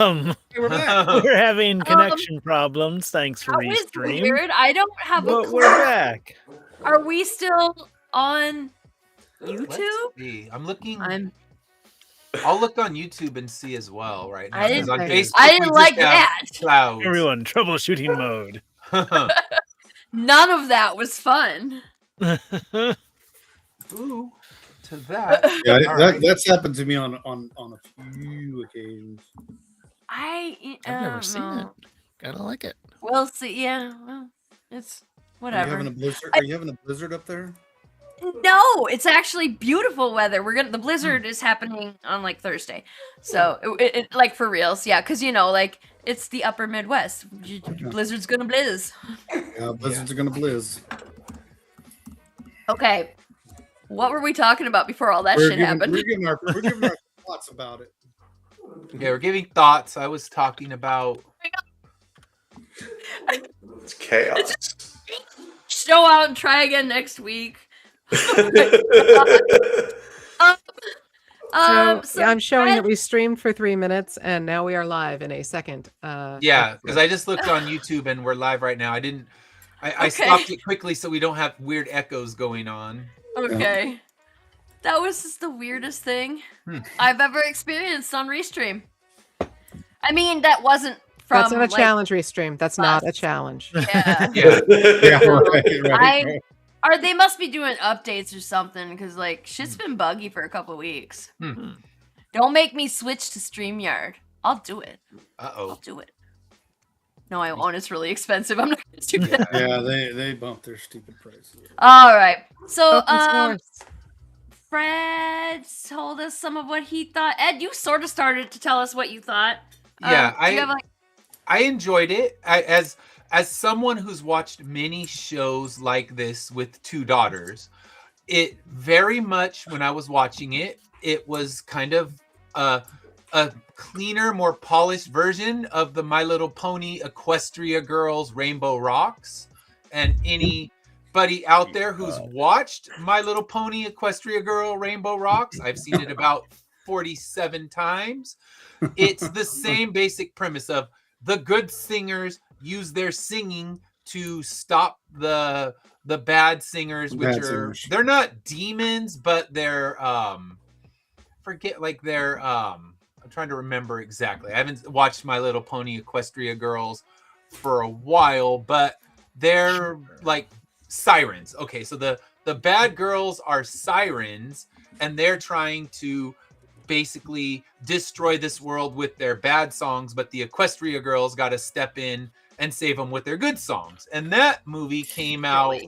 Hey, we're back. We're having connection problems. Thanks for That was restream. weird. I don't have a But clue. we're back. Are we still on YouTube? Let's see. I'm looking. I'll look on YouTube and see as well right now. I 'Cause on didn't- Facebook, I we didn't just like have that. Clouds. Everyone, troubleshooting mode. None of that was fun. Ooh, to that. Yeah, All right. that's happened to me on a few occasions. I've never seen it. Gotta like it. We'll see. Yeah, well, it's Are you whatever. having a blizzard? Are you having a blizzard up there? No, it's actually beautiful weather. The blizzard is happening on like Thursday, so it like for reals, yeah. Because like it's the upper Midwest. Blizzard's gonna blizz. Yeah, blizzards are gonna blizz. Okay, what were we talking about before all that shit happened? We're giving our thoughts about it. Yeah, we're giving thoughts. I was talking about. It's chaos. Show out and try again next week. So I'm showing that we streamed for 3 minutes and now we are live in a second. Yeah, because I just looked on YouTube and we're live right now. I stopped it quickly so we don't have weird echoes going on. Okay. That was just the weirdest thing I've ever experienced on Restream. I mean, that wasn't from. That's not a challenge restream. That's not a challenge. Yeah. Right. Or they must be doing updates or something because shit's been buggy for a couple weeks. Don't make me switch to StreamYard. I'll do it. Uh-oh. I'll do it. No, I won't. It's really expensive. I'm not gonna do that. Yeah, they bumped their stupid prices. All right. So, Open source. Fred told us some of what he thought. Ed, you sort of started to tell us what you thought. Yeah, do you have, I enjoyed it. As someone who's watched many shows like this with two daughters, it very much, when I was watching it, it was kind of a cleaner, more polished version of the My Little Pony Equestria Girls Rainbow Rocks. And anybody out there who's watched My Little Pony Equestria Girl Rainbow Rocks, I've seen it about 47 times. It's the same basic premise of the good singers use their singing to stop the bad singers, they're not demons, but they're I'm trying to remember exactly. I haven't watched My Little Pony Equestria Girls for a while, but they're like sirens. Okay, so the bad girls are sirens, and they're trying to basically destroy this world with their bad songs, but the Equestria Girls got to step in and save them with their good songs. And that movie came out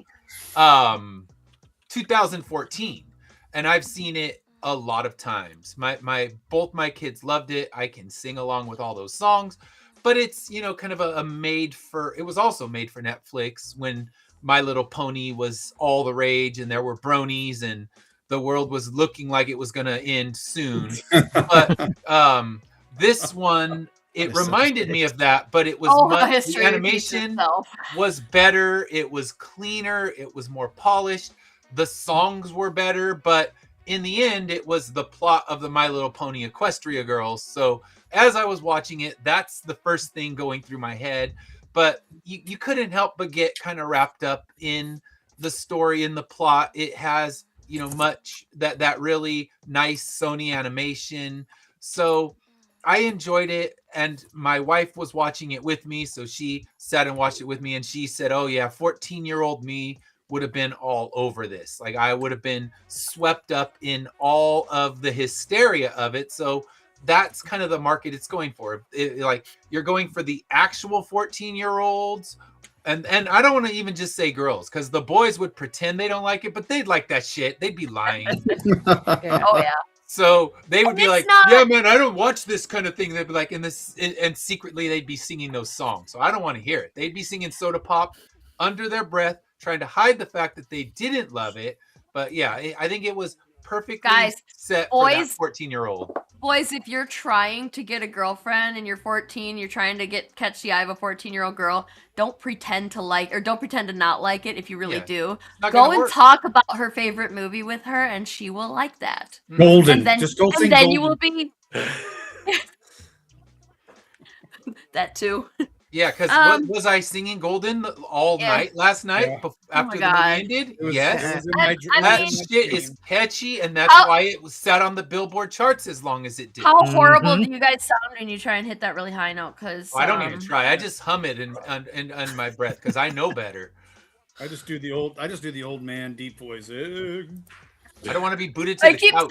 2014, and I've seen it a lot of times. Both my kids loved it. I can sing along with all those songs, but it's kind of it was also made for Netflix when My Little Pony was all the rage and there were bronies and the world was looking like it was going to end soon. But this one, it reminded me of that, but it was the animation was better. It was cleaner. It was more polished. The songs were better, but in the end, it was the plot of the My Little Pony Equestria Girls. So as I was watching it, that's the first thing going through my head. But you couldn't help but get kind of wrapped up in the story and the plot. It has much that really nice Sony animation. So I enjoyed it, and my wife was watching it with me, so she sat and watched it with me, and she said, oh yeah, 14-year-old me would have been all over this. Like, I would have been swept up in all of the hysteria of it. So that's kind of the market it's going for. You're going for the actual 14-year-olds. And I don't want to even just say girls, because the boys would pretend they don't like it, but they'd like that shit. They'd be lying. Oh yeah. So they would be like, yeah, man, I don't watch this kind of thing. They'd be like, and secretly they'd be singing those songs. So I don't want to hear it. They'd be singing Soda Pop under their breath, trying to hide the fact that they didn't love it. But yeah, I think it was perfectly set for that 14-year-old. Boys, if you're trying to get a girlfriend and you're 14, you're trying to catch the eye of a 14-year-old girl, don't pretend to like, or don't pretend to not like it if you really do. Go and talk about her favorite movie with her, and she will like that. Golden. And then, just don't and then you will be... that too. Yeah, because was I singing Golden all night last night after the movie ended? Yes. That shit is catchy, and that's why it was sat on the Billboard charts as long as it did. How horrible do you guys sound when you try and hit that really high note? Because I don't even try. I just hum it in my breath because I know better. I just do the old man deep voice. I don't want to be booted to the couch.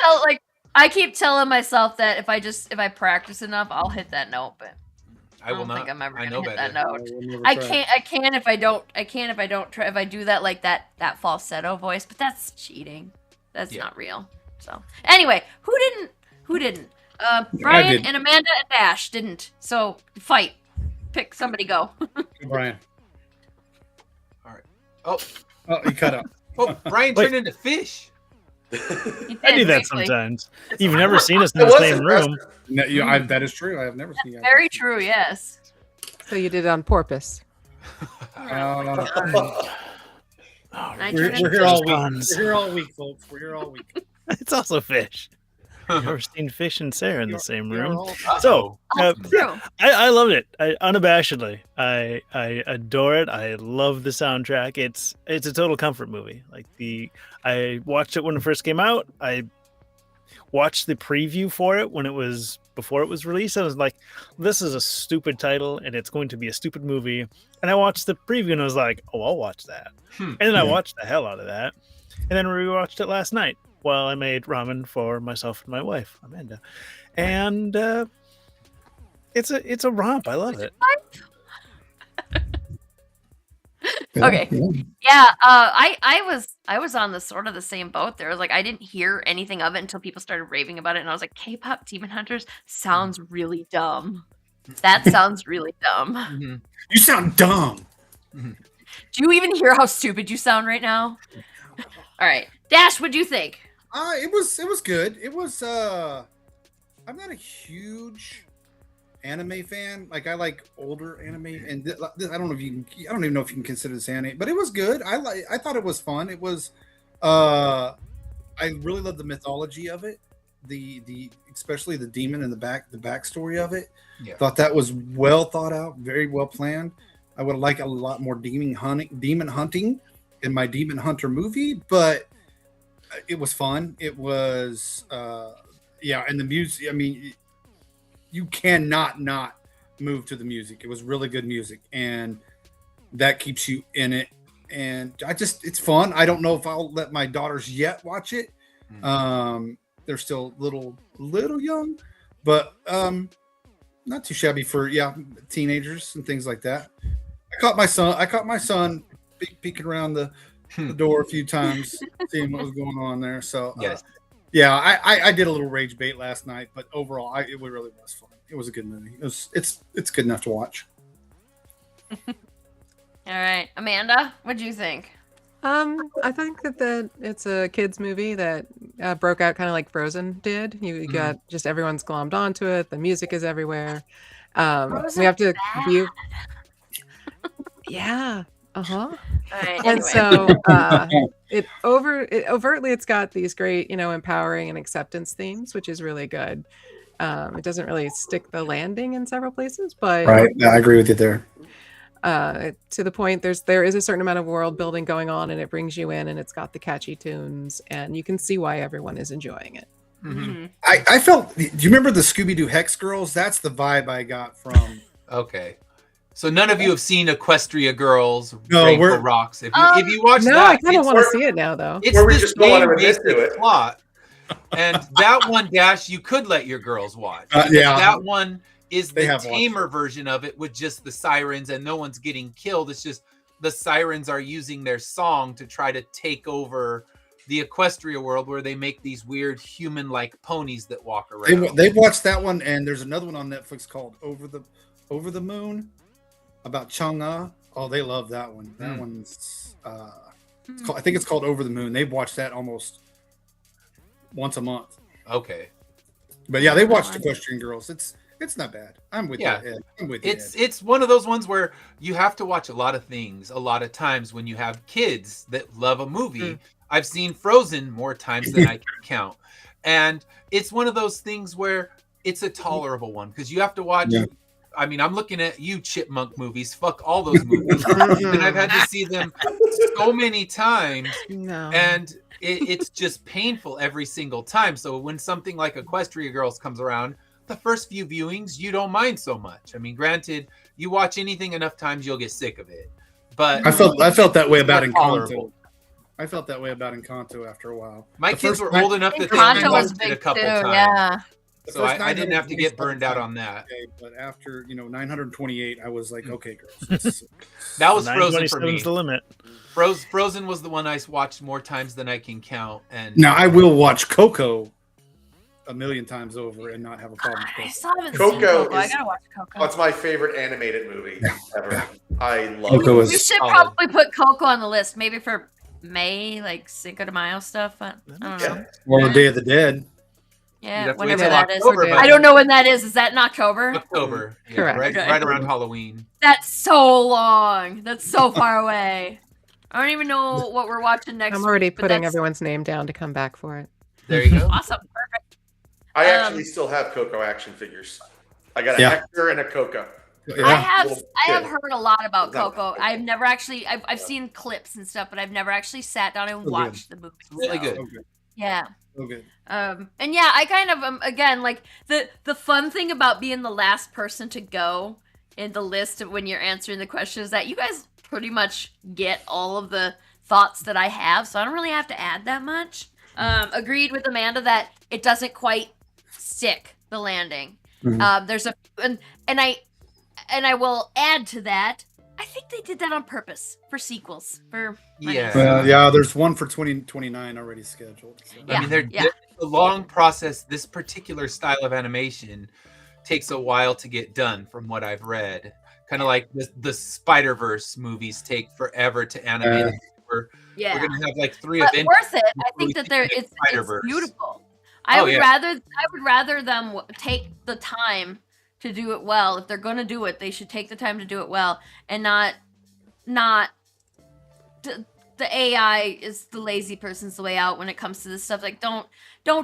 I keep telling myself that if I practice enough, I'll hit that note, but I will not. think I'm ever I gonna know hit better. that note. I can if I don't try. If I do that like that falsetto voice, but that's cheating. That's not real. So anyway, who didn't? Brian and Amanda and Dash didn't. So fight. Pick somebody. Go. Brian. All right. Oh, he cut out. Oh, Brian turned into fish. I do that sometimes. You've never seen us in the same room. No, that is true. I have never seen you. Very true. Yes. So you did it on porpoise. We're here all week. We're here all week, folks. We're here all week. It's also fish. You've never seen Fish and Sarah in the same room. So, I loved it. Unabashedly. I adore it. I love the soundtrack. It's a total comfort movie. I watched it when it first came out. I watched the preview for it before it was released. I was like, this is a stupid title and it's going to be a stupid movie. And I watched the preview and I was like, oh, I'll watch that. And then I watched the hell out of that. And then rewatched it last night while I made ramen for myself and my wife, Amanda. And it's a romp. I love it. Okay. Yeah. I was on the sort of the same boat. There was I didn't hear anything of it until people started raving about it, and I was like, K-pop Demon Hunters sounds really dumb. That sounds really dumb. Mm-hmm. You sound dumb. Mm-hmm. Do you even hear how stupid you sound right now? All right, Dash, what'd you think? It was good. It was. I'm not a huge anime fan. I like older anime, and I don't know if you can. I don't even know if you can consider this anime, but it was good. I thought it was fun. It was. I really love the mythology of it. The especially the demon and the backstory of it. Yeah. Thought that was well thought out, very well planned. I would like a lot more demon hunting in my Demon Hunter movie, but it was fun. It was and the music. I mean, you cannot not move to the music. It was really good music, and that keeps you in it. And it's fun. I don't know if I'll let my daughters yet watch it. They're still little young, but not too shabby for teenagers and things like that. I caught my son peeking around the door a few times, seeing what was going on there. So I did a little rage bait last night, but overall, it really was fun. It was a good movie. It's good enough to watch. All right, Amanda, what do you think? I think that it's a kids movie that broke out kind of like Frozen did. You got just everyone's glommed onto it. The music is everywhere. We have to view. Yeah. Right, anyway. And so it overtly it's got these great, empowering and acceptance themes, which is really good. It doesn't really stick the landing in several places, but right. Yeah, I agree with you there. To the point, there is a certain amount of world building going on, and it brings you in, and it's got the catchy tunes, and you can see why everyone is enjoying it. Mm-hmm. I felt. Do you remember the Scooby-Doo Hex Girls? That's the vibe I got from. Okay. So none of you have seen Equestria Girls, Rainbow Rocks. If you watch that, I kind of want to see it now, though. It's the same basic plot, and that one, Dash, you could let your girls watch. That one is the tamer version of it with just the sirens, and no one's getting killed. It's just the sirens are using their song to try to take over the Equestria world, where they make these weird human-like ponies that walk around. They've watched that one, and there's another one on Netflix called Over the Moon. About Chang'e. Oh, they love that one. That one's I think it's called Over the Moon. They've watched that almost once a month. Okay. But yeah, they watched Equestrian Girls. It's not bad. I'm with you, Ed. I'm with you, Ed. It's one of those ones where you have to watch a lot of things a lot of times when you have kids that love a movie. I've seen Frozen more times than I can count. And it's one of those things where it's a tolerable one because you have to watch I mean, I'm looking at you, Chipmunk movies. Fuck all those movies. And I've had to see them so many times. No. And it's just painful every single time. So when something like Equestria Girls comes around, the first few viewings, you don't mind so much. I mean, granted, you watch anything enough times, you'll get sick of it. But I felt that way about Encanto. tolerable. I felt that way about Encanto after a while. My kids were old enough that they Encanto was watched it a big couple too, times. yeah. So I didn't have to get burned out on that. Okay, but after 928, I was like, okay, girls. That was Frozen for 927's me. the limit. Frozen was the one I watched more times than I can count. And Now I will watch Coco a million times over and not have a problem with I Coco. still haven't Coco seen Coco. I is- gotta watch Coco. That's my favorite animated movie ever. I love Coco it. is We should solid. probably put Coco on the list, maybe for May, like Cinco de Mayo stuff. I don't know. Yeah. Or the Day of the Dead. Yeah, That's whenever till that is. October, Okay. but I don't know when that is. Is that in October? October. Yeah, Correct. right, Okay. right around Halloween. That's so long. That's so far away. I don't even know what we're watching next. I'm already week, but putting that's everyone's name down to come back for it. There you go. awesome. Perfect. I actually still have Coco action figures. I got a Yeah. Hector and a Coco. Yeah. I have Little I have kid. heard a lot about No. Coco. I've never actually I've seen clips and stuff, but I've never actually sat down and So good. watched the movie. Really so, good. Okay. Yeah. Okay. And yeah, I kind of again like the fun thing about being the last person to go in the list of when you're answering the question is that you guys pretty much get all of the thoughts that I have, so I don't really have to add that much. Agreed with Amanda that it doesn't quite stick the landing. Mhm. There's a and I will add to that. I think they did that on purpose for sequels. For Yeah. Yeah, there's one for 2029 already scheduled. So. Yeah. I mean, it's a long process. This particular style of animation takes a while to get done, from what I've read. Kind of like the Spider-Verse movies take forever to animate. We're gonna have like 3 but events. worth it. I before we think that get it's Spider-Verse. beautiful. I Oh, would yeah. rather them take the time to do it well. If they're gonna do it, they should take the time to do it well, and not the AI is the lazy person's the way out when it comes to this stuff. Like don't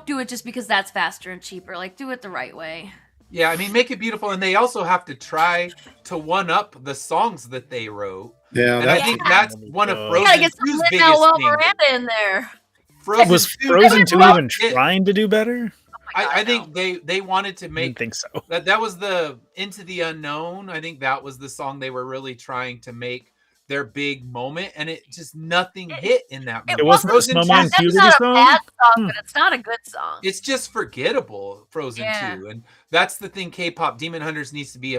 do it just because that's faster and cheaper. Like do it the right way. Yeah, I mean, make it beautiful, and they also have to try to one up the songs that they wrote. Yeah, And I that's think that's one of You You Frozen gotta get some 2's Lin-Manuel biggest things. Miranda in there. Was 2 Frozen 2 well, even trying to do better? I think they wanted to I didn't make think so. that was the Into the Unknown. I think that was the song they were really trying to make their big moment, and it just nothing hit in that movie. It wasn't the Frozen Snowman 2, That's Puberty not a song? bad song, Hmm. but it's not a good song. it's just forgettable. Frozen Yeah. 2, and that's the thing. K-pop Demon Hunters needs to be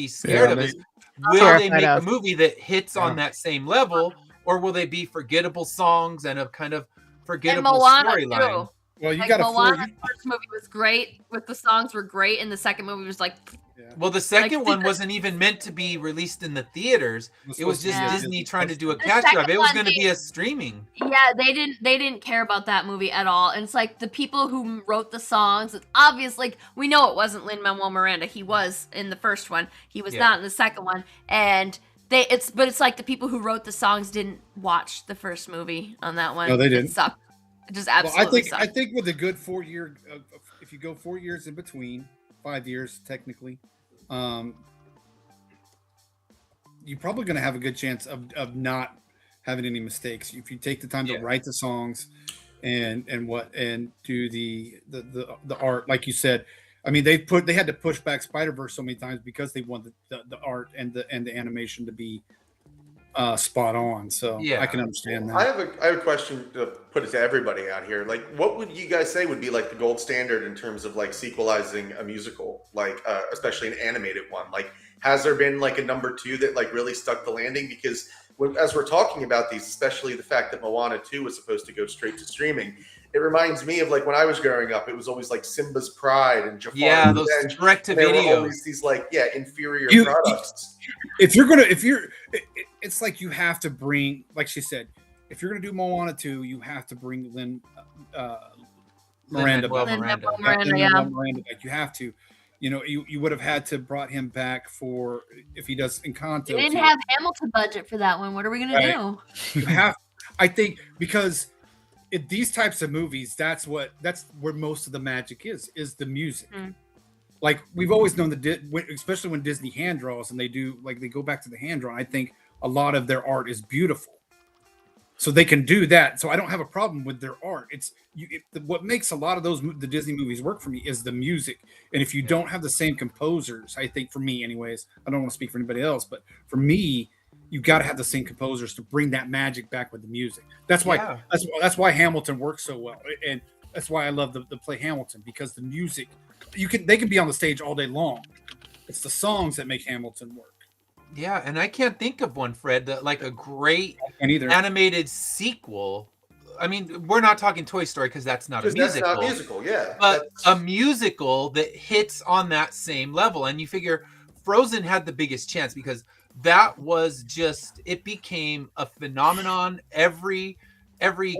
scared Yeah, of they- is will they make a Terrified of. movie that hits on Yeah. that same level, or will they be forgettable songs and a kind of forgettable Moana storyline? too. well, you Like got to Moana's first movie was great, with the songs were great, and the second movie was like, Well, the second Like, one wasn't even meant to be released in the theaters. It was just Yeah. Disney trying to do a The cash second grab. It was one, going to be a streaming. yeah, they didn't care about that movie at all. And it's like the people who wrote the songs, it's obvious, like we know it wasn't Lin-Manuel Miranda. He was in the first one. He was Yeah. not in the second one. And it's like the people who wrote the songs didn't watch the first movie on that one. No, they It didn't. sucked. It just Well, absolutely I sucked. think with a good 4 year, if you go 4 years in between, 5 years technically, you're probably going to have a good chance of not having any mistakes if you take the time to write the songs and do the art, like you said. I mean, they had to push back Spider-Verse so many times because they want the art and the animation to be spot on. So Yeah. I can understand that. I have a question to put it to everybody out here. Like, what would you guys say would be like the gold standard in terms of like sequelizing a musical, like especially an animated one? Like, has there been like a number 2 that like really stuck the landing? Because as we're talking about these, especially the fact that Moana 2 was supposed to go straight to streaming, it reminds me of like when I was growing up, it was always like Simba's Pride and Jafar's Yeah, those Revenge. direct to There were video. always these like inferior You- products. It's like you have to bring, like she said, if you're gonna do Moana 2, you have to bring Miranda Lin-Manuel back. Miranda. Miranda, Lin-Manuel yeah. Miranda back. You have to. You would have had to brought him back for if he does Encanto. They didn't too. have Hamilton budget for that one. What are we gonna Right. do? You have. I think because these types of movies, that's where most of the magic is the music. Mm. like we've always known especially when Disney hand draws and they go back to the hand draw. I think a lot of their art is beautiful, so they can do that. So I don't have a problem with their art. What makes a lot of the Disney movies work for me is the music. And if you don't have the same composers, I think for me, anyways, I don't want to speak for anybody else, but for me, you got to have the same composers to bring that magic back with the music. That's why that's why Hamilton works so well, and that's why I love the play Hamilton, because the music they can be on the stage all day long. It's the songs that make Hamilton work. Yeah, and I can't think of one, Fred, that like a great animated sequel. I mean, we're not talking Toy Story because that's not a musical. That's not musical, yeah. But a musical that hits on that same level. And you figure Frozen had the biggest chance because that was it became a phenomenon. Every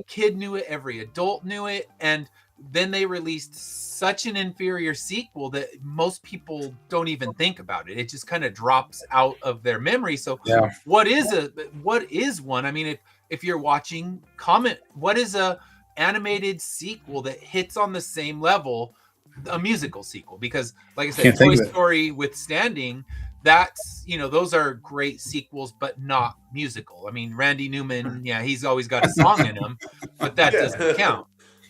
kid knew it, every adult knew it, and then they released such an inferior sequel that most people don't even think about it. It just kind of drops out of their memory. So what is one? I mean, if you're watching, comment, what is a animated sequel that hits on the same level, a musical sequel? Because like I said, Toy Story withstanding, that's, those are great sequels, but not musical. I mean, Randy Newman, he's always got a song in him, but that doesn't count.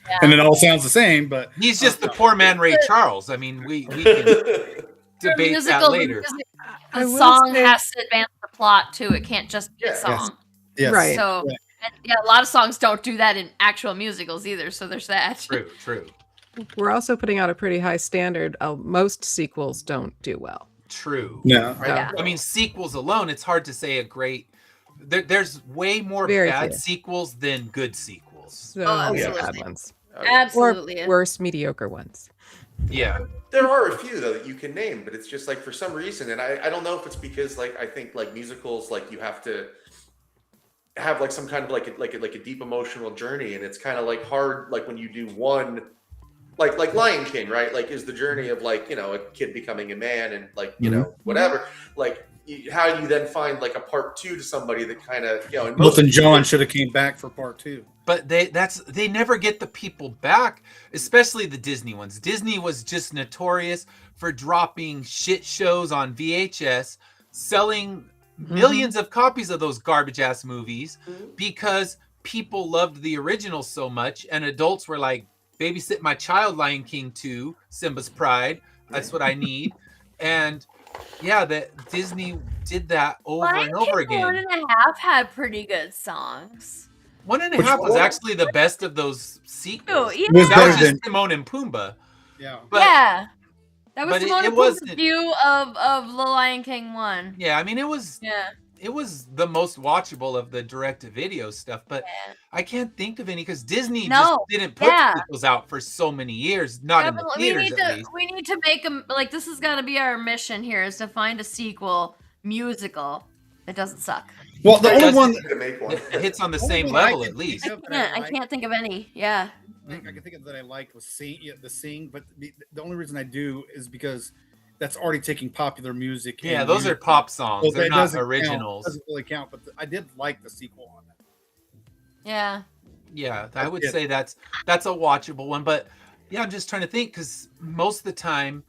Yeah. And it all sounds the same, but he's just the poor man Ray Charles. I mean, we can debate that later. The song has to advance the plot too. It can't just be a song. Yes. Right. So a lot of songs don't do that in actual musicals either. So there's that. True. We're also putting out a pretty high standard. Most sequels don't do well. True. Yeah. I mean, sequels alone, it's hard to say a great. There's way more bad sequels than good sequels. So bad ones. Absolutely. Or worse, mediocre ones. Yeah. There are a few though that you can name, but it's just like for some reason, and I don't know if it's because like I think like musicals, like you have to have like some kind of like a deep emotional journey, and it's kind of like hard like when you do one. Like Lion King, right? Like is the journey of like, a kid becoming a man and like, whatever. Like how do you then find like a part 2 to somebody that kind of, Milton John should have came back for part 2. But they never get the people back, especially the Disney ones. Disney was just notorious for dropping shit shows on VHS, selling millions of copies of those garbage ass movies because people loved the original so much, and adults were like, babysit my child, Lion King 2, Simba's Pride. That's what I need. And that Disney did that over and over again. 1.5 had pretty good songs. 1.5 was actually the best of those sequels. Yeah. That was just Timon and Pumbaa. Yeah. That was Timon and Pumbaa's view of The Lion King 1. Yeah, I mean, it was the most watchable of the direct-to-video stuff, but I can't think of any because Disney just didn't put sequels out for so many years, not in the theaters at least. We need to make them, like, this has got to be our mission here, is to find a sequel musical that doesn't suck. Well, the only one that hits on the same level at least. I can't think of any. Yeah. I can think of that I liked was the Sing, but the only reason I do is because that's already taking popular music. Yeah, those are pop songs. Well, they're not originals. It doesn't really count, but I did like the sequel on that. Yeah. Yeah, I would say that's a watchable one. But yeah, I'm just trying to think because most of the time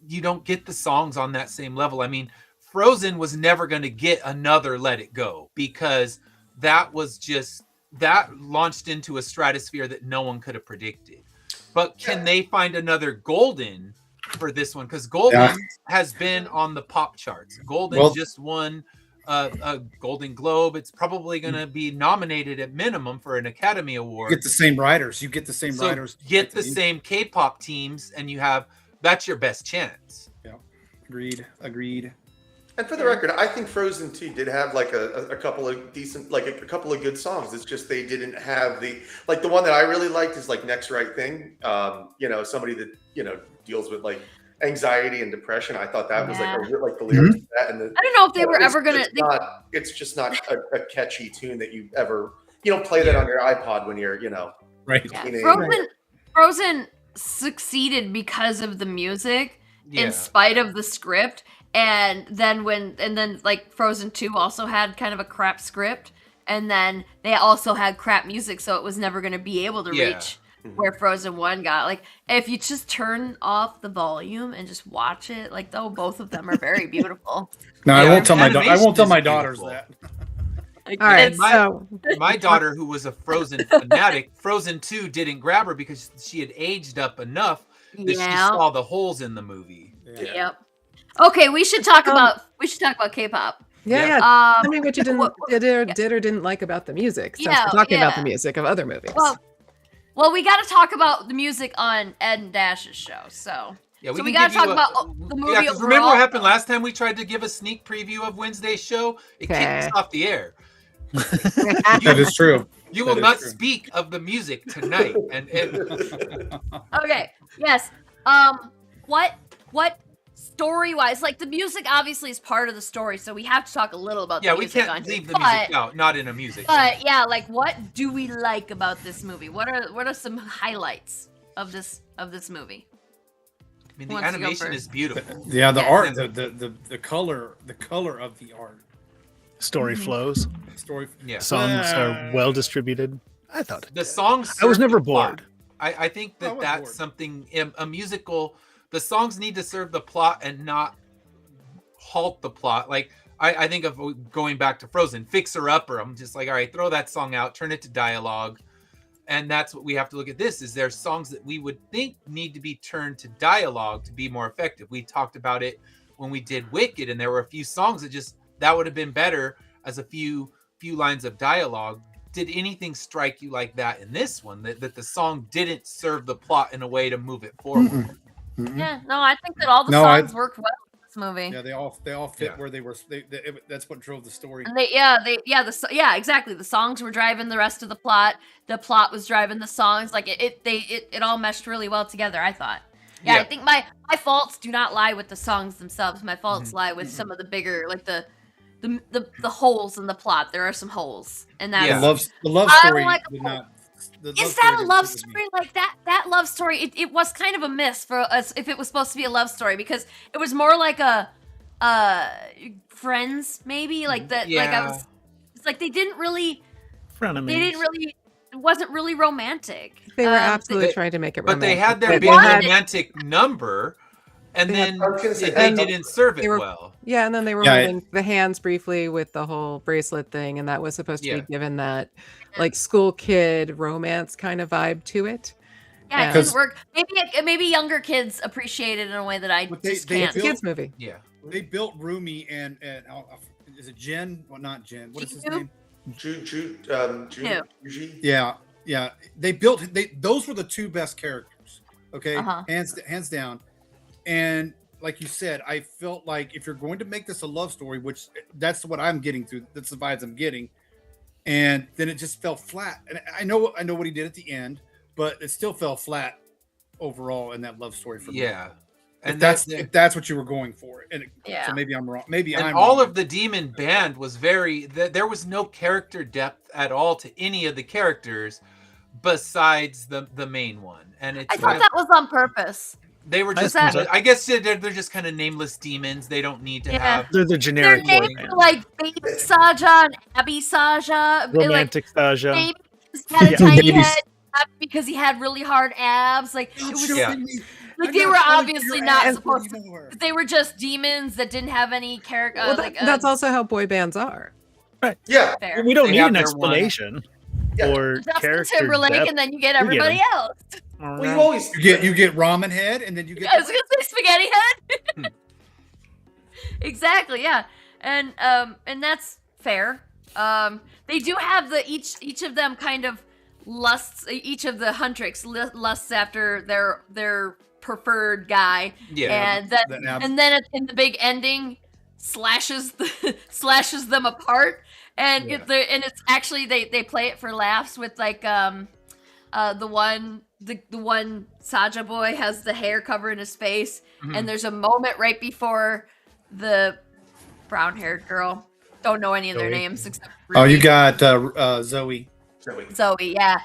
you don't get the songs on that same level. I mean, Frozen was never going to get another Let It Go because that launched into a stratosphere that no one could have predicted. But can they find another Golden for this one? Because Golden has been on the pop charts. Golden just won a Golden Globe. It's probably going to be nominated at minimum for an Academy Award. You get the same writers. Get the same K-pop teams, and that's your best chance. Yeah, agreed. And for the record, I think Frozen 2 did have like a couple of decent, like a couple of good songs. It's just they didn't have the one that I really liked is like Next Right Thing. Somebody that deals with like anxiety and depression. I thought that was like the lyrics of that. And I don't know if they were ever gonna. It's just not a catchy tune that you ever play that on your iPod when you're right. Yeah. Frozen succeeded because of the music in spite of the script. And then like Frozen 2 also had kind of a crap script, and then they also had crap music, so it was never going to be able to reach where Frozen 1 got. Like, if you just turn off the volume and just watch it, like, though both of them are very beautiful. No, Yeah, I won't tell my I won't tell animation my is daughters beautiful. that. All right, And my daughter, who was a Frozen fanatic, Frozen 2 didn't grab her because she had aged up enough that she saw the holes in the movie. Yep. Okay, we should talk about K-pop. Yeah. Tell me what you did or didn't like about the music. Since we're talking about the music of other movies. Well, we got to talk about the music on Ed and Dash's show. So we got to talk about the movie. Yeah, because remember what happened last time we tried to give a sneak preview of Wednesday's show? It kicked us off the air. That is true. You will not speak of the music tonight. And okay, yes. What story-wise, like the music obviously is part of the story, so we have to talk a little about the music. Yeah, we can't leave the music out, not in a music. But yeah, like what do we like about this movie? What are some highlights of this movie? I mean, the animation is beautiful. Yeah, the art, the color of the art. Story flows. Songs are well distributed. I thought the songs. I was never bored. I think that's something a musical. The songs need to serve the plot and not halt the plot. Like I think of going back to Frozen, Fixer Upper. I'm just like, all right, throw that song out, turn it to dialogue. And that's what we have to look at this, is there songs that we would think need to be turned to dialogue to be more effective. We talked about it when we did Wicked, and there were a few songs that would have been better as a few lines of dialogue. Did anything strike you like that in this one, that the song didn't serve the plot in a way to move it forward? Mm-hmm. Yeah, no, I think that all the songs worked well in this movie. Yeah, they all fit where they were. That's what drove the story. And exactly. The songs were driving the rest of the plot. The plot was driving the songs. Like it all meshed really well together, I thought. Yeah, I think my faults do not lie with the songs themselves. My faults lie with some of the bigger, like the holes in the plot. There are some holes, and that's the love story did not. Is that a love story? Like that love story? It was kind of a miss for us if it was supposed to be a love story, because it was more like a friends maybe, like that. Yeah. Like I was. It's like they didn't really. Frenemies. They didn't really. It wasn't really romantic. They were absolutely trying to make it romantic. But they had their big romantic number, and then they didn't serve it well. Yeah, and then they were holding the hands briefly with the whole bracelet thing, and that was supposed to be given that like school kid romance kind of vibe to it. Yeah, it didn't work. Maybe younger kids appreciate it in a way that I just can't. It's a kids movie. Yeah, they built Rumi and is it Jen? Well, not Jen. What is his name? Yeah. They built. Those were the two best characters. Okay, hands down. And like you said, I felt like if you're going to make this a love story, which that's what I'm getting through. That's the vibes I'm getting. And then it just fell flat. And I know what he did at the end, but it still fell flat overall in that love story for me. Yeah. And if that's what you were going for. So maybe I'm wrong. I'm all wrong. of the demon band was there was no character depth at all to any of the characters besides the main one. And I thought that was on purpose. They were just I guess they're just kind of nameless demons. They don't need to have. They're the generic. Their names are like Baby Saja and Abby Saja. Romantic Saja. Baby had a tiny head because he had really hard abs. Like it was. Like they were obviously not supposed to. They were just demons that didn't have any character. Well, that's also how boy bands are. Right. Yeah. Fair. We don't need an explanation or Justin character Timberlake, depth. and then you get everybody else. Well, you always you get ramen head, and then you get. I was gonna say spaghetti head. Exactly. Yeah, and that's fair. They do have each of them kind of lusts. Each of the Huntrix lusts after their preferred guy. Yeah. And then in the big ending slashes them apart, and it's actually they play it for laughs with like the one Saja boy has the hair covering his face, and there's a moment right before the brown-haired girl, don't know any of their names except you got Zoe, yeah,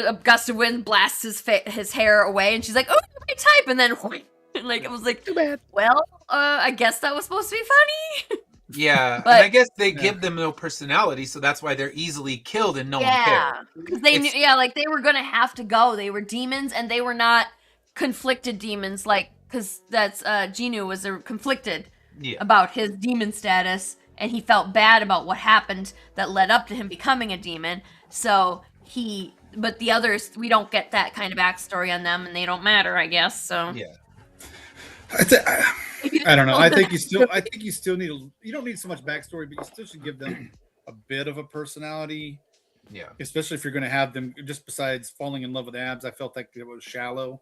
a gust of wind blasts his hair away, and she's like, oh, my type, and then like it was like, too bad. Well, I guess that was supposed to be funny. Yeah, But and I guess they give them no personality, so that's why they're easily killed and no one cares. Because they knew, like they were gonna have to go. They were demons, and they were not conflicted demons, like because that's Genu was conflicted about his demon status, and he felt bad about what happened that led up to him becoming a demon. So but the others, we don't get that kind of backstory on them, and they don't matter, I guess. So yeah. I don't know. I think you still need you don't need so much backstory, but you still should give them a bit of a personality. Yeah. Especially if you're going to have them, just besides falling in love with abs, I felt like it was shallow.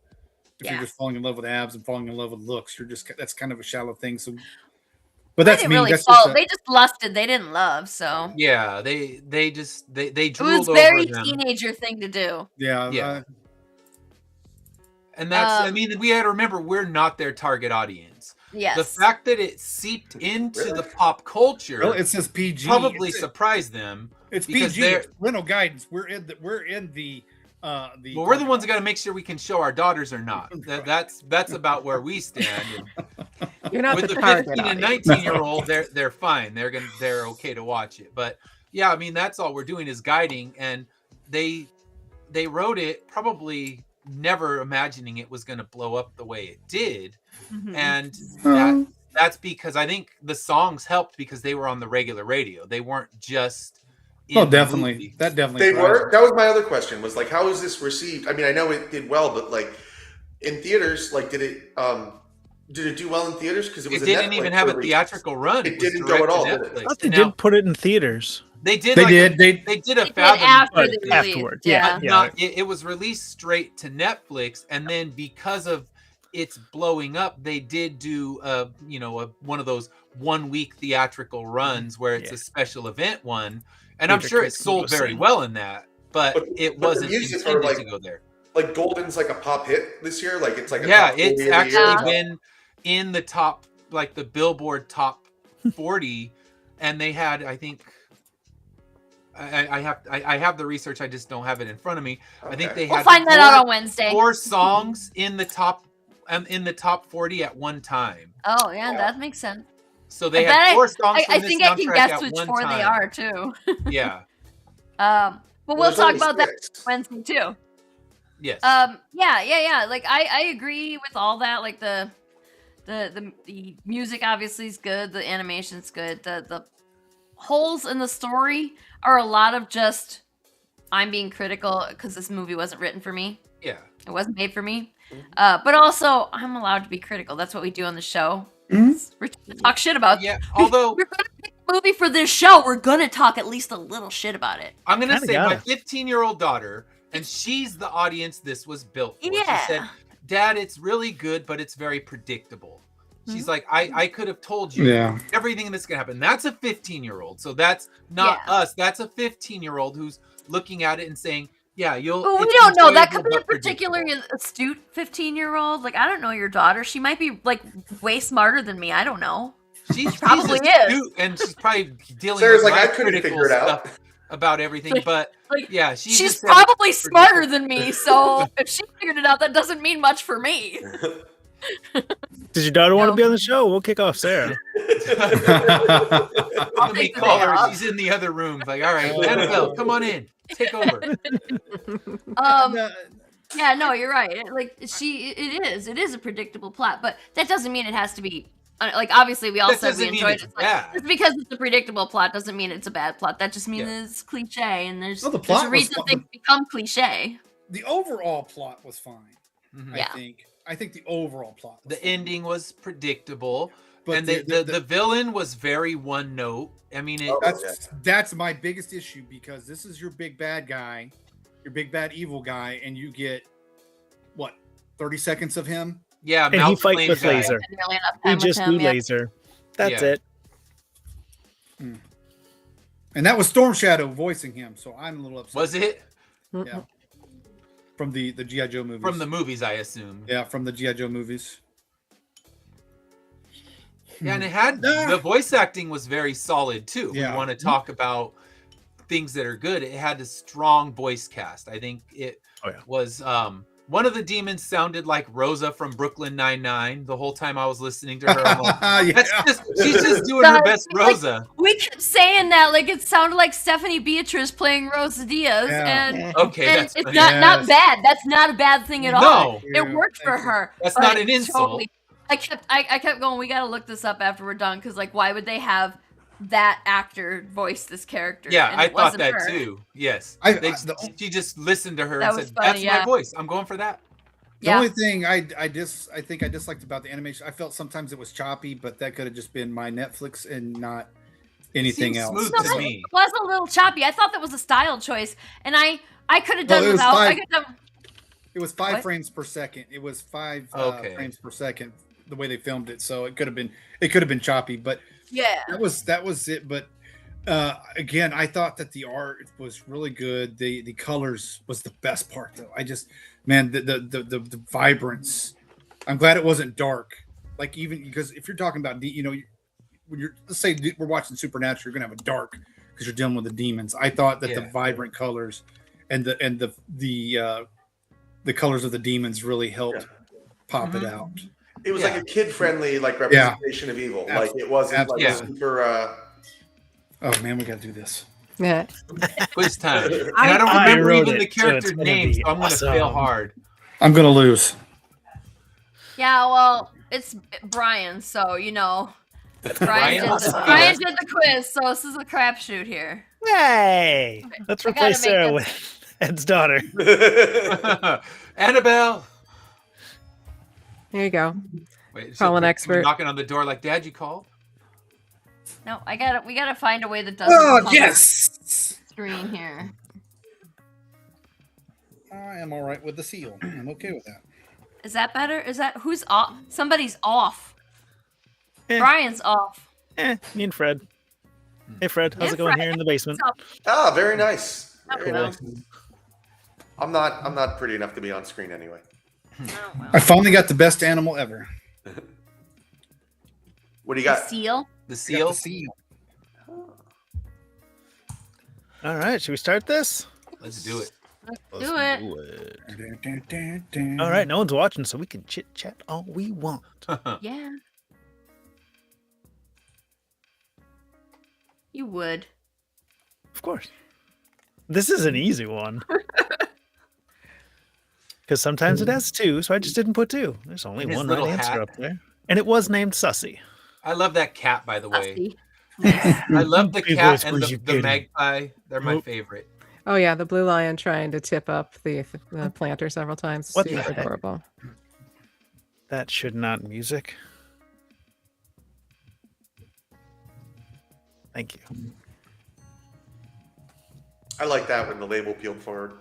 If you're just falling in love with abs and falling in love with looks, that's kind of a shallow thing. So, but that's me. Really they just lusted. They didn't love. So yeah, they drooled it was very teenager thing to do. Yeah. And that's, I mean, we had to remember we're not their target audience. Yes. The fact that it seeped into the pop culture, it says PG, probably surprised them. It's PG. It's parental guidance. We're in the. Well, we're the ones that got to make sure we can show our daughters or not. That's about where we stand. You're not with the 15 and 19-year-old, they're fine. They're okay to watch it. But yeah, I mean, that's all we're doing is guiding, and they wrote it probably never imagining it was going to blow up the way it did. And that's because I think the songs helped because they were on the regular radio. They weren't just definitely. That definitely they were. That was my other question, was like, how is this received? I mean, I know it did well, but like in theaters, like did it do well in theaters? Because it didn't even have a theatrical run. It didn't go at all, did it? I thought they did put it in theaters. They did. They did a Fathom afterwards. It was released straight to Netflix, and then because of its blowing up, they did do one of those 1 week theatrical runs where it's a special event one, and I'm sure it sold very well in that, but it wasn't intended to go there. Like Golden's like a pop hit this year. Like it's like it's actually been in the top, like the Billboard top 40, and they had, I think. I have the research. I just don't have it in front of me. Okay. I think they had. We'll find that out on Wednesday. 4 songs in the top 40 at one time. Oh yeah, that makes sense. So they had 4 songs. I think I can guess which 4 they are too. Yeah. But we'll talk about that Wednesday too. Yes. Yeah. Like I agree with all that. Like the music obviously is good. The animation's good. The holes in the story are a lot of just I'm being critical because this movie wasn't written for me. Yeah. It wasn't made for me. But also I'm allowed to be critical. That's what we do on the show. We're to talk shit about. Yeah. Although we're gonna pick a movie for this show, we're gonna talk at least a little shit about it. I'm gonna say my 15-year-old daughter, and she's the audience this was built for. Yeah. She said, "Dad, it's really good, but it's very predictable." She's like, I could have told you everything that's going to happen. That's a 15-year-old. So that's not us. That's a 15-year-old who's looking at it and saying, yeah, you'll. But we don't know. That could be a particularly astute 15-year-old. Like, I don't know your daughter. She might be, like, way smarter than me. I don't know. She's probably is. And she's probably dealing Sarah's with like, I couldn't figure it out about everything. But, yeah, she's probably smarter than me. So if she figured it out, that doesn't mean much for me. Does your daughter want to be on the show? We'll kick off Sarah. Let me call her. She's in the other room. Like, all right, Annabelle, come on in. Take over. Yeah, no, you're right. It is a predictable plot, but that doesn't mean it has to be. Like, obviously, we all said we enjoyed it. Just because it's a predictable plot doesn't mean it's a bad plot. That just means it's cliche, and there's a reason things become cliche. The overall plot was fine. I think the overall plot. The ending was predictable, but the villain was very one note. I mean, that's my biggest issue, because this is your big bad guy, your big bad evil guy, and you get 30 seconds of him. Yeah, and he fights with laser. He just do laser. That's it. And that was Storm Shadow voicing him, so I'm a little upset. Was it? Yeah. From the G.I. Joe movies. From the movies, I assume. Yeah, from the G.I. Joe movies. Yeah, and it had the voice acting was very solid too. Yeah. We want to talk about things that are good. It had a strong voice cast. I think it was One of the demons sounded like Rosa from Brooklyn Nine-Nine the whole time I was listening to her. I'm like, she's just doing her best Rosa. We kept saying that like it sounded like Stephanie Beatrice playing Rosa Diaz, and that's it's not bad. That's not a bad thing at all. It worked for her. That's not an insult. Totally, I kept going. We got to look this up after we're done because like why would they have that actor voice this character? Yeah, and I thought that too. Yes, she just listened to her and said, funny, "That's my voice. I'm going for that." The only thing I think I disliked about the animation, I felt sometimes it was choppy, but that could have just been my Netflix and not anything else. Smooth to me. It was a little choppy. I thought that was a style choice, and I could have done without. It was 5 frames per second. It was 5 frames per second the way they filmed it, so it could have been choppy, but that was it. But again, I thought that the art was really good. The colors was the best part, though. The vibrance. I'm glad it wasn't dark. Like even because if you're talking about when you're, let's say we're watching Supernatural, you're gonna have a dark because you're dealing with the demons. I thought that the vibrant colors and the colors of the demons really helped pop it out. It was like a kid-friendly representation of evil. Like it wasn't super. Oh man, we gotta do this. Yeah. Quiz time. And I don't remember even the character names, so I'm gonna fail hard. I'm gonna lose. Yeah, well, it's Brian, so Brian did the quiz, so this is a crapshoot here. Hey, let's replace Sarah with Ed's daughter. Annabelle. Here you go. Wait, call an expert. Knocking on the door like, Dad, you called? No, we gotta find a way that doesn't screen here. I am all right with the seal. I'm okay with that. Is that better? Is that who's off? Somebody's off. Brian's off. Me and Fred. Hey Fred, how's it going here in the basement? Ah, very nice. Very Cool. nice. I'm not pretty enough to be on screen anyway. Oh, well. I finally got the best animal ever. What do you got? The seal. The seal. All right, should we start this? Let's do it. Let's do it. All right, no one's watching, so we can chit chat all we want. Yeah. You would. Of course. This is an easy one. Because sometimes it has 2, so I just didn't put 2. There's only one right answer up there. And it was named Sussy. I love that cat, by the way. Sussy. I love the cat and the magpie. They're my favorite. Oh yeah, the blue lion trying to tip up the planter several times. What Super the heck? adorable. That should not music. Thank you. I like that when the label peeled forward.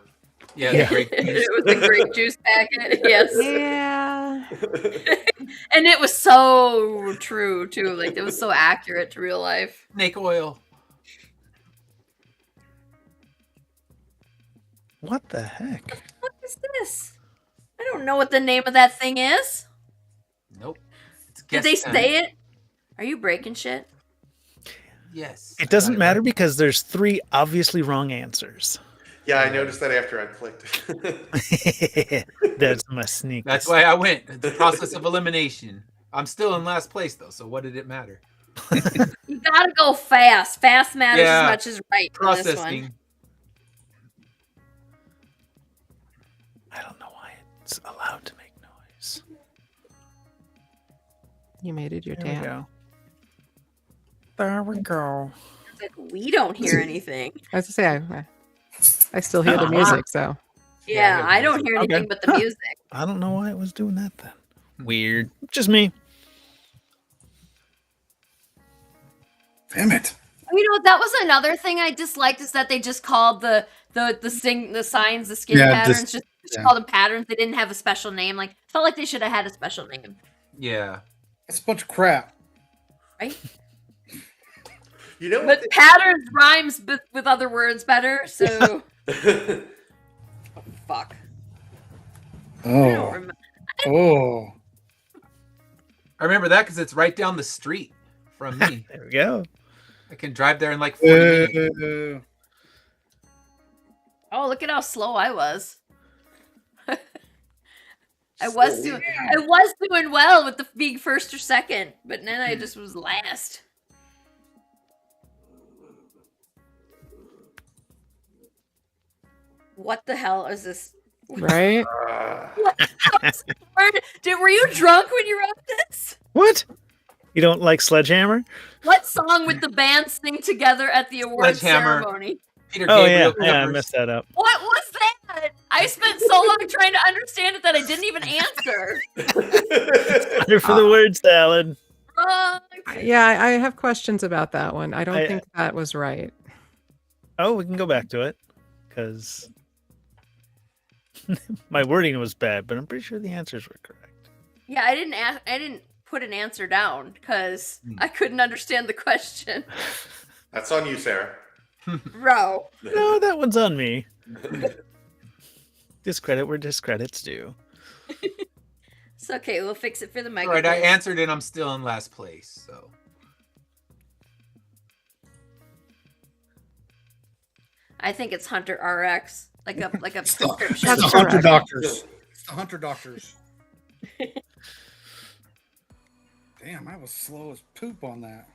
Yeah. Great It was a grape juice packet. Yes. Yeah. And it was so true too. Like it was so accurate to real life. Snake oil. What the heck? What is this? I don't know what the name of that thing is. Nope. Did they say it? Are you breaking shit? Yes. It doesn't matter because there's 3 obviously wrong answers. Yeah, I noticed that after I clicked. That's my sneak. That's why I went. The process of elimination. I'm still in last place though, so what did it matter? You gotta go fast. Fast matters as much as right. Processing. I don't know why it's allowed to make noise. You made it your There we dad. go. There we go. Like, we don't hear anything. I was to say I still hear the music, so Yeah, I don't hear anything but the music. I don't know why it was doing that then. Weird. Just me. Damn it. That was another thing I disliked is that they just called the signs, the skin patterns, just called them patterns. They didn't have a special name. Like felt like they should have had a special name. Yeah. That's a bunch of crap. Right? But patterns rhymes with other words better, so fuck. Oh. I remember that because it's right down the street from me. There we go. I can drive there in like 40 minutes. Oh, look at how slow I was. I was doing well with the being first or second, but then I just was last. What the hell is this? Right? Were you drunk when you wrote this? What? You don't like Sledgehammer? What song would the band sing together at the awards ceremony? Peter Oh Gabriel yeah, I covers. messed that up. What was that? I spent so long trying to understand it that I didn't even answer. Sorry for the word salad. Yeah, I have questions about that one. I don't think that was right. Oh, we can go back to it because my wording was bad, but I'm pretty sure the answers were correct. Yeah, I didn't put an answer down because I couldn't understand the question. That's on you, Sarah. Bro. No, that one's on me. Discredit where discredit's due. It's okay. We'll fix it for the mega. All right, I answered and I'm still in last place. So I think it's Hunter RX, like a prescription. That's the Hunter Doctors. It's the Hunter Doctors. Damn, I was slow as poop on that.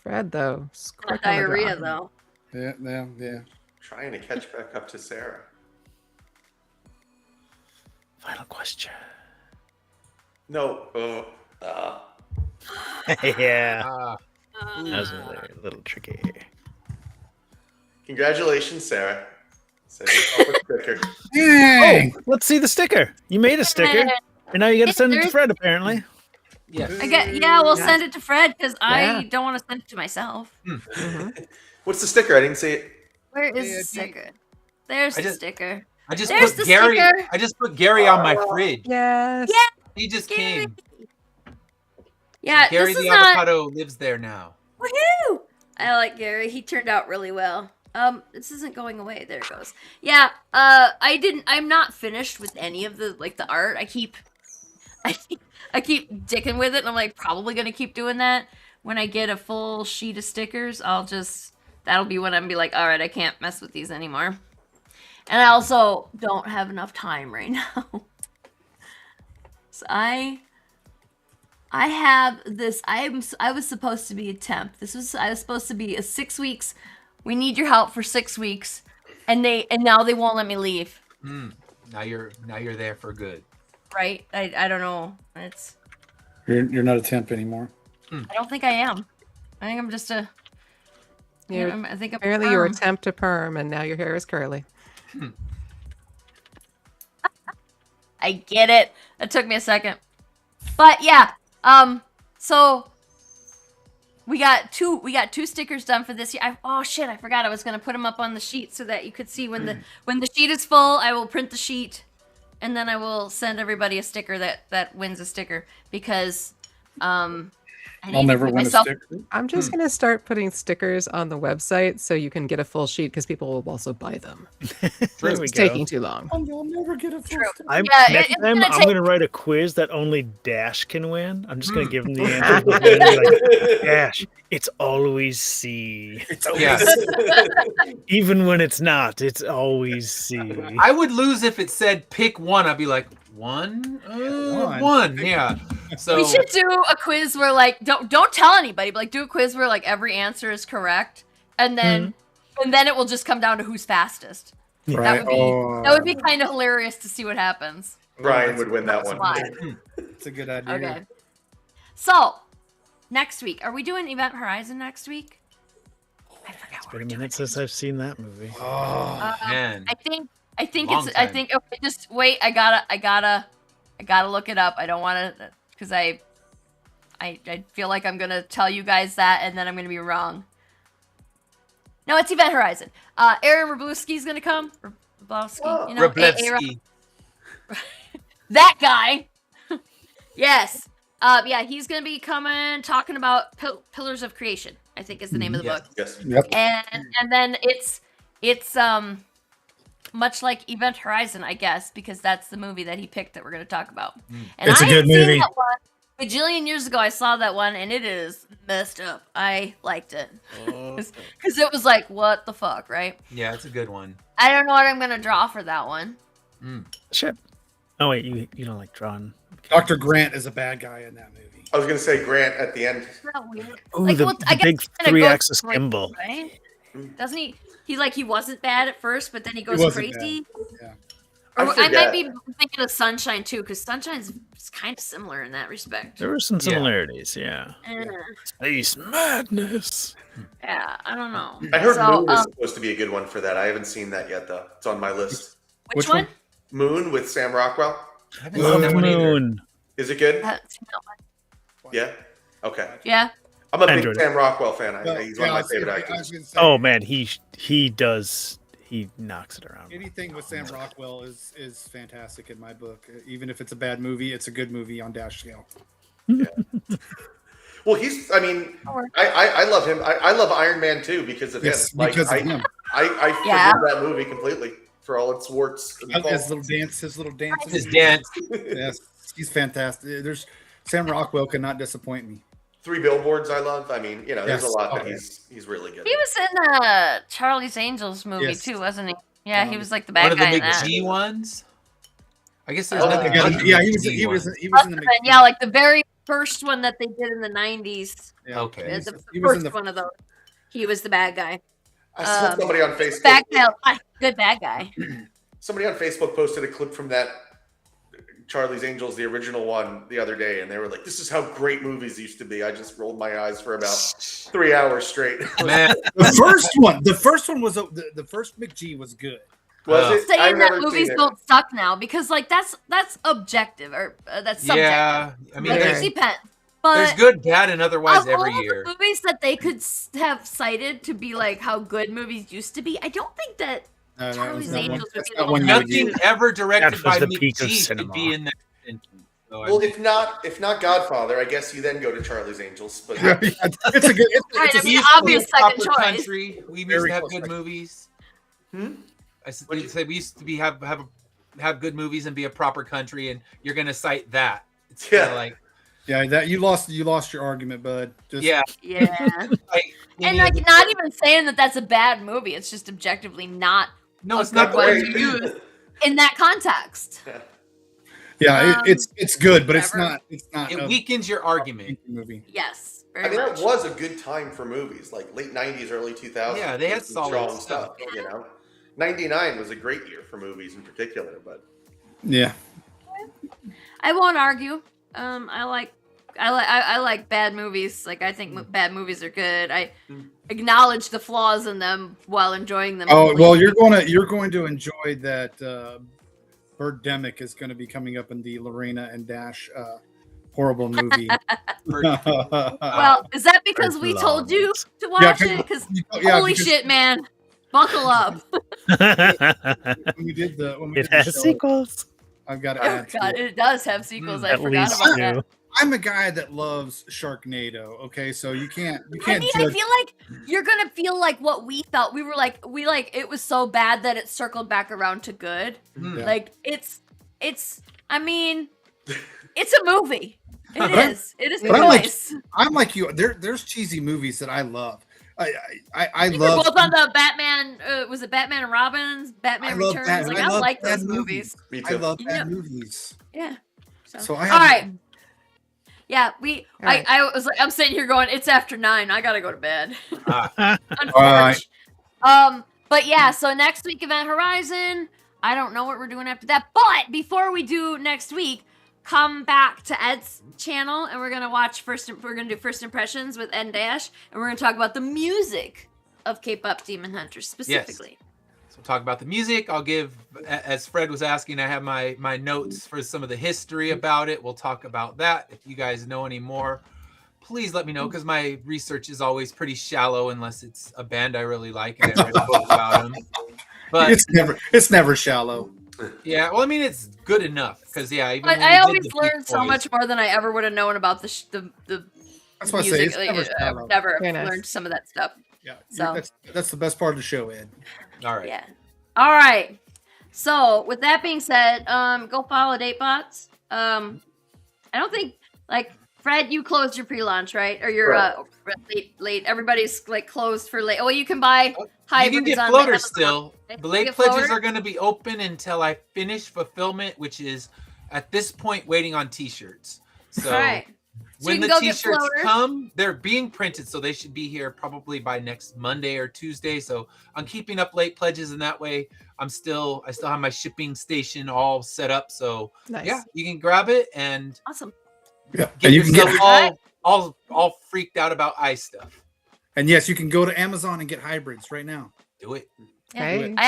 Fred, though. Not diarrhea, though. Yeah. Trying to catch back up to Sarah. Final question. No. Yeah. uh, That was a little tricky. Congratulations, Sarah. Send yourself a sticker. Dang. Oh, let's see the sticker. You made a sticker, and now you got to send it to Fred. Apparently. yes. We'll send it to Fred because I don't want to send it to myself. What's the sticker? I didn't see it. Where is the sticker? There's the sticker. I just There's put the Gary. sticker. I just put Gary on my fridge. Yes. Yeah. He just Gary. came. Yeah, Gary this the is not. avocado lives there now. Woohoo! I like Gary. He turned out really well. This isn't going away. There it goes. Yeah. I'm not finished with any of the the art. I keep dicking with it, and I'm like probably gonna keep doing that. When I get a full sheet of stickers, that'll be when I'm be like, all right, I can't mess with these anymore. And I also don't have enough time right now. So I have this. I was supposed to be a temp. I was supposed to be a 6 weeks. We need your help for 6 weeks, and now they won't let me leave. Now you're there for good. Right? I don't know. You're not a temp anymore. I don't think I am. I think I'm just a. I think I'm Apparently you were temp to perm, and now your hair is curly. I get it. That took me a second. But yeah, so we got two stickers done for this year. Oh shit, I forgot I was gonna put them up on the sheet so that you could see when the sheet is full. I will print the sheet, and then I will send everybody a sticker that wins a sticker because I'll never win a sticker. I'm just going to start putting stickers on the website so you can get a full sheet because people will also buy them. It's taking too long. You'll never get a full sticker. Next time, I'm going to write a quiz that only Dash can win. I'm just going to give them the answer. Like, Dash, it's always C. It's always Even when it's not, it's always C. I would lose if it said pick one. I'd be like, one? One, yeah. So we should do a quiz where don't tell anybody, but do a quiz where every answer is correct, and then it will just come down to who's fastest. Right. That would be kind of hilarious to see what happens. Brian would win that one. It's a good idea. Okay. So next week, are we doing Event Horizon next week? I forgot. It's been a minute since I've seen that movie. Oh man. I think Long it's. time. I think. Okay, just wait. I gotta look it up. I don't want to, because I feel like I'm gonna tell you guys that, and then I'm gonna be wrong. No, it's Event Horizon. Aaron Wroblewski's gonna come. Wroblewski, Wroblewski. That guy. Yes. Yeah, he's gonna be coming, talking about Pillars of Creation, I think is the name of the book. Yes. Yep. And then it's much like Event Horizon, I guess, because that's the movie that he picked that we're going to talk about. And It's a good movie. That one. A bajillion years ago, I saw that one, and it is messed up. I liked it. Because it was like, what the fuck, right? Yeah, it's a good one. I don't know what I'm going to draw for that one. Sure. Oh wait, you don't like drawn. Dr. Grant is a bad guy in that movie. I was gonna say Grant at the end. Isn't that weird? Ooh, Like, the, well, the I guess big he kinda goes 3-axis crazy, gimbal. right? Doesn't he? He wasn't bad at first, but then he goes wasn't crazy. Yeah. Or I forget. might be thinking of Sunshine too, because Sunshine's kind of similar in that respect. There were some similarities, yeah. Space madness. Yeah, I don't know. I heard So, Moon is supposed to be a good one for that. I haven't seen that yet, though. It's on my list. which one? Moon with Sam Rockwell. I haven't seen that Love one either. Moon. Is it good? What? Yeah. Okay. Yeah. I'm a big Enjoyed it. Sam Rockwell fan. Well, He's one of my favorite I actors. was gonna say, Oh man, he knocks it around. anything with Sam Rockwell is fantastic in my book. Even if it's a bad movie, it's a good movie on Dash scale. Well, I love him. I love Iron Man too because of Yes, him. because of him. I forgive that movie completely for all its warts. And His faults. little dance. His dance. Yes, he's fantastic. Sam Rockwell cannot disappoint me. 3 Billboards I love. I mean, there's Yes. a lot that Oh, yeah. he's really good. He was in Charlie's Angels movie Yes. too, wasn't he? Yeah, he was like the One bad of the guy in that. McG ones. I guess there's Oh, nothing. Yeah, but the he McG was ones. in the Yeah, like the very first one that they did in the 90s. Yeah. Okay. The He was in first the- one of those. He was the bad guy. I saw somebody on Facebook. Bad guy, good bad guy. Somebody on Facebook posted a clip from that Charlie's Angels, the original one, the other day, and they were like, "This is how great movies used to be." I just rolled my eyes for about 3 hours straight. Man, The first one was the first McG was good. Was it? I've Saying that never movies seen it. don't suck now because that's objective or that's subjective. yeah. I mean, Like, there's- it depends. there's But good, bad, and otherwise of every all year. the movies that they could have cited to be like how good movies used to be, I don't think that No, Charlie's that was not Angels one- would that's be not the one one you would Nothing use. ever directed That was by the peak of McG should cinema. be in that. So, I Well, mean, if not Godfather, I guess you then go to Charlie's Angels. But It's a good. Right, It's I a, mean, we used to obvious be a proper second choice. country. We used Very to have close good second. movies. Hmm? I said we used to be have good movies and be a proper country, and you're gonna cite that. It's Yeah. kinda like yeah, that you lost your argument, bud. Just, yeah, Yeah. like, And like not even saying that that's a bad movie. It's just objectively not no, it's a not good one great. to use in that context. yeah, it's good, but whatever. it's not. It a weakens your argument. movie. Yes, I very mean, much. that was a good time for movies, like late '90s, early 2000s. Yeah, they had Some solid strong stuff. stuff. '99 was a great year for movies in particular, but Yeah, I won't argue. I like bad movies. Like I think bad movies are good. I acknowledge the flaws in them while enjoying them. Oh well, completely. you're going to enjoy that. Birdemic is going to be coming up in the Lorena and Dash horrible movie. Well, is that because we told you to watch it? Because holy shit, man, buckle up. When we did when we It did the has show, sequels. I've got to Oh add. to god, it. it does have sequels. I At forgot least about two. that. I'm a guy that loves Sharknado. Okay, so you can't I judge. mean, I feel like you're gonna feel like what we felt. We like it was so bad that it circled back around to good. Hmm. Yeah. Like it's. I mean, it's a movie. It But I'm- is. It is but I'm like- choice. I'm like you. There's cheesy movies that I love. I We were love. both on the Batman. Was it Batman and Robin's? Batman I love Returns. Bat- Like I I love like bad those movies. me I too. love Yeah. bad movies. Yeah. So I All have. right. Yeah, All right. I was like, I'm sitting here going, it's after 9. I gotta go to bed. Ah, Unfortunately. But yeah, so next week, Event Horizon. I don't know what we're doing after that. But before we do next week, come back to Ed's channel and we're gonna do first impressions with Ed Dash, and we're gonna talk about the music of K-pop Demon Hunters specifically. so talk about the music. I'll give, as Fred was asking, I have my notes for some of the history about it. We'll talk about that. If you guys know any more, please let me know, because my research is always pretty shallow unless it's a band I really like and I read a book about them. But It's never shallow. yeah, well, I mean, it's good enough because even But when we I did always the Beach learned so Boys- much more than I ever would have known about the That's why I say music. it's never I shallow. would never Very nice. learned some of that stuff. Yeah, So- that's the best part of the show, Ed. All right. Yeah. All right. So with that being said, go follow DateBots. I don't think Fred, you closed your pre-launch, right? Or you're late. Everybody's like closed for late. Oh, you can buy You hybrids can get on floaters Amazon. still. Okay, The you late get pledges floaters? are going to be open until I finish fulfillment, which is at this point waiting on t-shirts. So All right. So when you can the go get t-shirts floaters. come, they're being printed, so they should be here probably by next Monday or Tuesday. So I'm keeping up late pledges, and that way I still have my shipping station all set up. So yeah, you can grab it and awesome. Yeah, get yourself all freaked out about ice stuff. And yes, you can go to Amazon and get hybrids right now. Do it. Yeah. Hey. I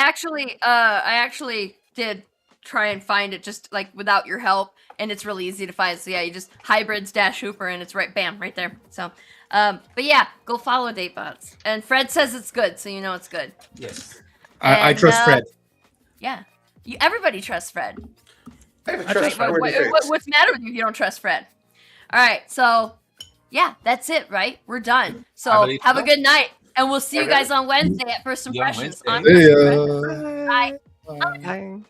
actually did try and find it just like without your help, and it's really easy to find. So yeah, you just hybrids Hooper and it's right there. So but yeah, go follow Datebots. And Fred says it's good, so you know it's good. Yes. I trust Fred. Yeah. Everybody trusts Fred. I have a trust Fred. What's the matter with you if you don't trust Fred? All right, so yeah, that's it, right? We're done. So have a good night, and we'll see you guys on Wednesday at First Impressions. Wednesday. Bye. Bye.